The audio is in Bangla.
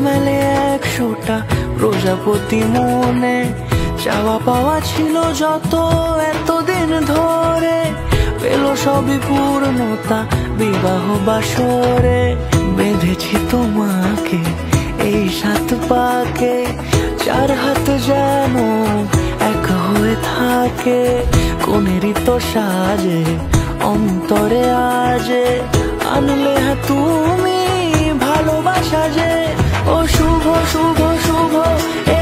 মেলে 100টা প্রজাপতি মনে, চাওয়া পাওয়া ছিল যত এতদিন ধরে, পেল সবই পূর্ণতা বিবাহ বাসরে। বেঁধেছি তোমাকে এই 7 পাকে, 4 হাত যেন এক হয়ে থাকে, কোনেরই তো সাজে অন্তরে আজে আনলে তুমি ভালোবাসা যে। ও শুভ শুভ শুভ এ